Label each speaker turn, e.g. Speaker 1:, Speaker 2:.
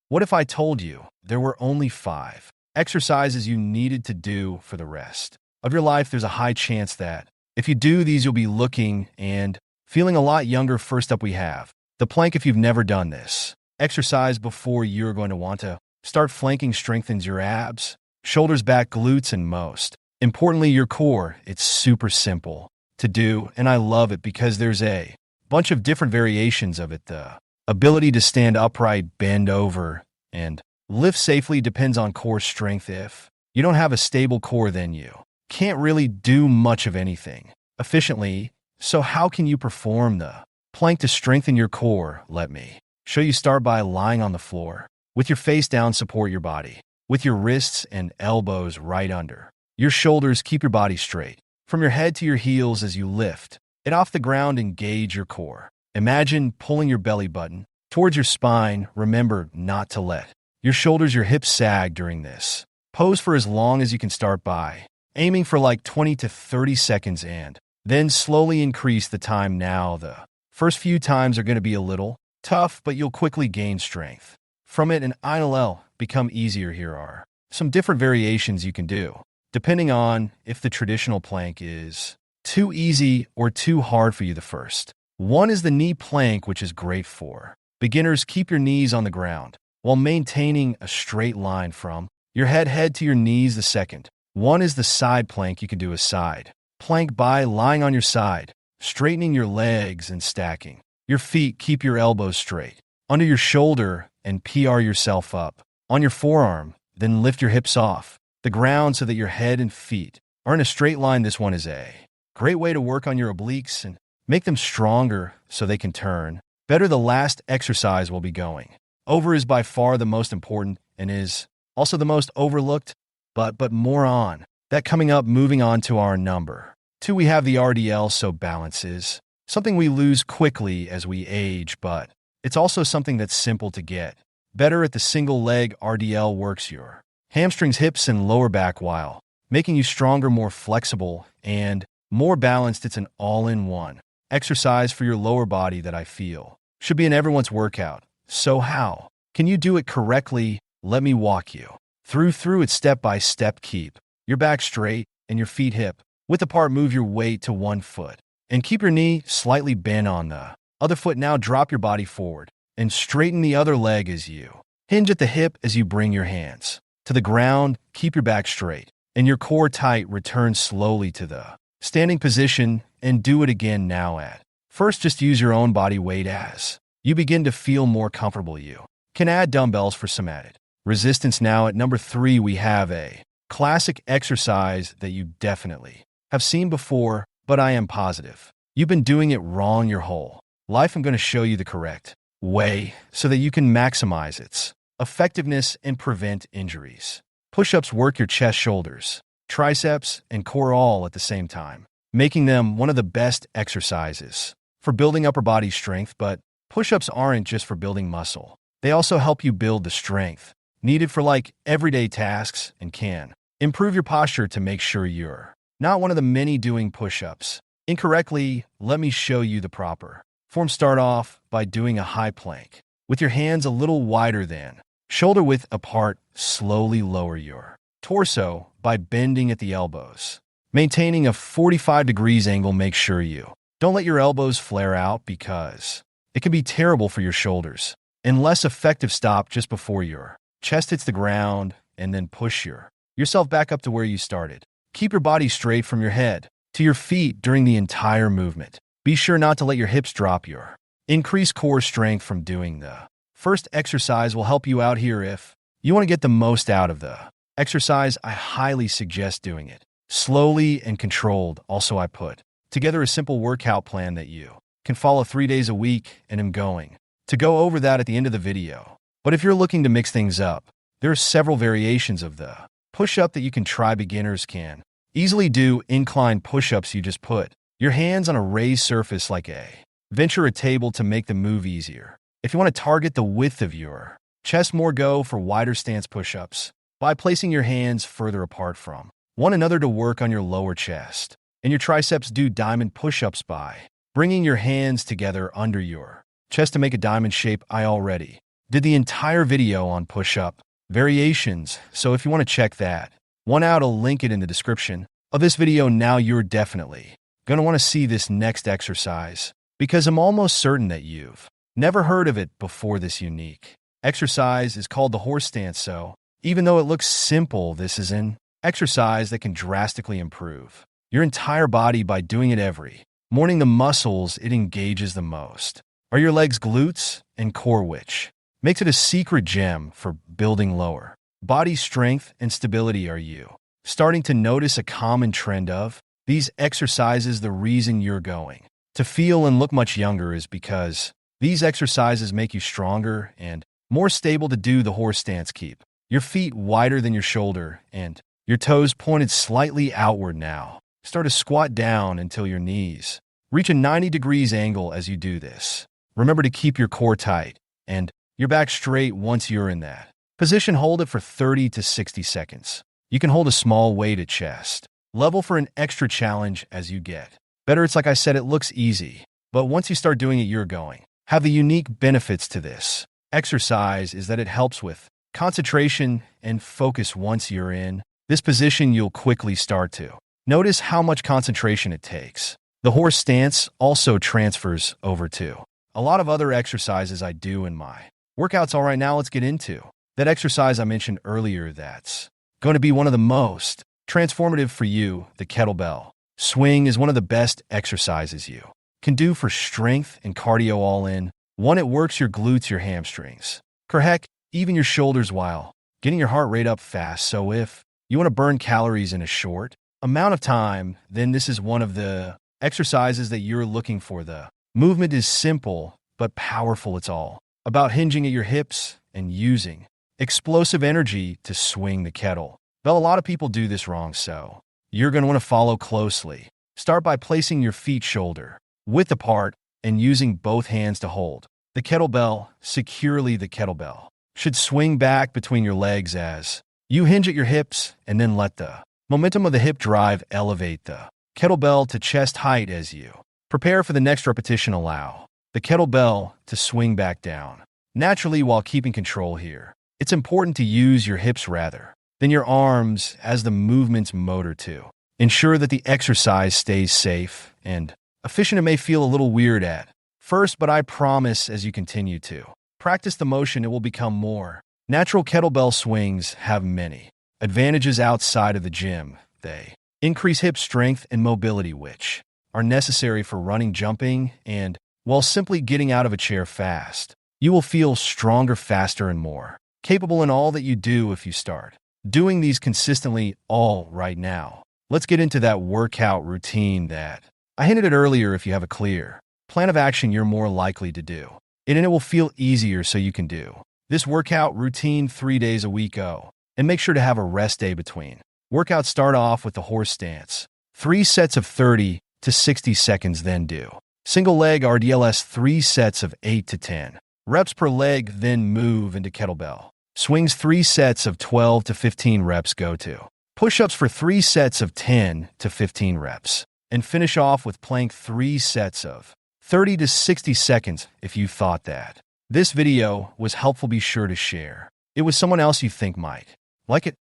Speaker 1: What if I told you there were only 5 exercises you needed to do for the rest of your life? There's a high chance that if you do these, you'll be looking and feeling a lot younger. First up, we have the plank. If you've never done this exercise before, you're going to want to start flanking. Strengthens your abs, shoulders, back, glutes, and most importantly, your core. It's super simple to do, and I love it because there's a bunch of different variations of it. The ability to stand upright, bend over, and lift safely depends on core strength. If you don't have a stable core, then you can't really do much of anything efficiently. So how can you perform the plank to strengthen your core? Let me show you. Start by lying on the floor with your face down. Support your body with your wrists and elbows right under your shoulders. Keep your body straight from your head to your heels as you lift it off the ground. Engage your core. Imagine pulling your belly button towards your spine. Remember not to let your shoulders, your hips sag during this pose for as long as you can. Start by aiming for like 20 to 30 seconds and then slowly increase the time. Now, the first few times are going to be a little tough, but you'll quickly gain strength from it and it'll become easier. Here are some different variations you can do, depending on if the traditional plank is too easy or too hard for you. The first one is the knee plank, which is great for beginners. Keep your knees on the ground while maintaining a straight line from your head to your knees. The second one is the side plank. You can do a side plank by lying on your side, straightening your legs and stacking your feet. Keep your elbows straight under your shoulder and PR yourself up on your forearm. Then lift your hips off the ground so that your head and feet are in a straight line. This one is a great way to work on your obliques and make them stronger so they can turn better. The last exercise we'll be going over is by far the most important and is also the most overlooked, but more on that coming up. Moving on to our number 2, we have the RDL. So balance is something we lose quickly as we age, but it's also something that's simple to get better at. The single leg RDL works your hamstrings, hips, and lower back while making you stronger, more flexible, and more balanced. It's an all-in-one exercise for your lower body that I feel should be in everyone's workout. So how can you do it correctly? Let me walk you through it step by step. Keep your back straight and your feet hip width apart. Move your weight to one foot and keep your knee slightly bent on the other foot. Now drop your body forward and straighten the other leg as you hinge at the hip. As you bring your hands to the ground, keep your back straight and your core tight. Return slowly to the standing position and do it again. Now at first, just use your own body weight. As you begin to feel more comfortable, you can add dumbbells for some added resistance. Now at number 3, we have a classic exercise that you definitely have seen before, but I am positive you've been doing it wrong your whole life. I'm going to show you the correct way so that you can maximize its effectiveness and prevent injuries. Push-ups work your chest, shoulders, triceps, and core all at the same time, making them one of the best exercises for building upper body strength. But push-ups aren't just for building muscle. They also help you build the strength needed for like everyday tasks and can improve your posture to make sure you're not one of the many doing push-ups incorrectly. Let me show you the proper form. Start off by doing a high plank with your hands a little wider than shoulder width apart. Slowly lower your torso by bending at the elbows, maintaining a 45 degrees angle. Make sure you don't let your elbows flare out because it can be terrible for your shoulders and less effective. Stop just before your chest hits the ground and then push yourself back up to where you started. Keep your body straight from your head to your feet during the entire movement. Be sure not to let your hips drop. Your increased core strength from doing the first exercise will help you out here. If you want to get the most out of the exercise, I highly suggest doing it slowly and controlled. Also, I put together a simple workout plan that you can follow 3 days a week, and I'm going to go over that at the end of the video. But if you're looking to mix things up, there are several variations of the push-up that you can try. Beginners can easily do incline push-ups. You just put your hands on a raised surface like a venture a table to make the move easier. If you want to target the width of your chest more, go for wider stance push-ups by placing your hands further apart from one another to work on your lower chest and your triceps. Do diamond push-ups by bringing your hands together under your chest to make a diamond shape. I already did the entire video on push-up variations, so if you want to check that one out, I'll link it in the description of this video. Now you're definitely going to want to see this next exercise because I'm almost certain that you've never heard of it before. This unique exercise is called the horse stance, so even though it looks simple, this is an exercise that can drastically improve your entire body by doing it every morning. The muscles it engages the most are your legs, glutes, and core, which makes it a secret gem for building lower body strength and stability. Are you starting to notice a common trend of these exercises? The reason you're going to feel and look much younger is because these exercises make you stronger and more stable. To do the horse stance, keep your feet wider than your shoulder and your toes pointed slightly outward. Now, start to squat down until your knees reach a 90 degrees angle. As you do this, remember to keep your core tight and your back straight. Once you're in that position, hold it for 30 to 60 seconds. You can hold a small weight at chest level for an extra challenge as you get better. It's like I said, it looks easy, but once you start doing it, you're going to have the unique benefits to this exercise is that it helps with concentration and focus. Once you're in this position, you'll quickly start to notice how much concentration it takes. The horse stance also transfers over to a lot of other exercises I do in my workouts. All right, now let's get into that exercise I mentioned earlier that's going to be one of the most transformative for you. The kettlebell swing is one of the best exercises you can do for strength and cardio all in one. It works your glutes, your hamstrings, heck, even your shoulders while getting your heart rate up fast. So if you want to burn calories in a short amount of time, then this is one of the exercises that you're looking for. The movement is simple but powerful. It's all about hinging at your hips and using explosive energy to swing the kettlebell. A lot of people do this wrong, so you're going to want to follow closely. Start by placing your feet shoulder width apart and using both hands to hold the kettlebell securely. The kettlebell should swing back between your legs as you hinge at your hips, and then let the momentum of the hip drive elevate the kettlebell to chest height. As you prepare for the next repetition, allow the kettlebell to swing back down naturally while keeping control here. It's important to use your hips rather than your arms as the movement's motor to ensure that the exercise stays safe and efficient. It may feel a little weird at first, but I promise as you continue to practice the motion, it will become more natural. Kettlebell swings have many advantages outside of the gym. They increase hip strength and mobility, which are necessary for running, jumping, and while simply getting out of a chair fast. You will feel stronger, faster, and more capable in all that you do if you start doing these consistently. All right, now let's get into that workout routine that I hinted at earlier. If you have a clear plan of action, you're more likely to do it, and it will feel easier. So you can do this workout routine 3 days a week. And make sure to have a rest day between workouts. Start off with the horse stance, 3 sets of 30 to 60 seconds. Then do single leg RDLS, 3 sets of 8 to 10 reps per leg. Then move into kettlebell swings, 3 sets of 12 to 15 reps. Go to push-ups for 3 sets of 10 to 15 reps. And finish off with plank, 3 sets of 30 to 60 seconds. If you thought that this video was helpful, be sure to share it with someone else you think might like it.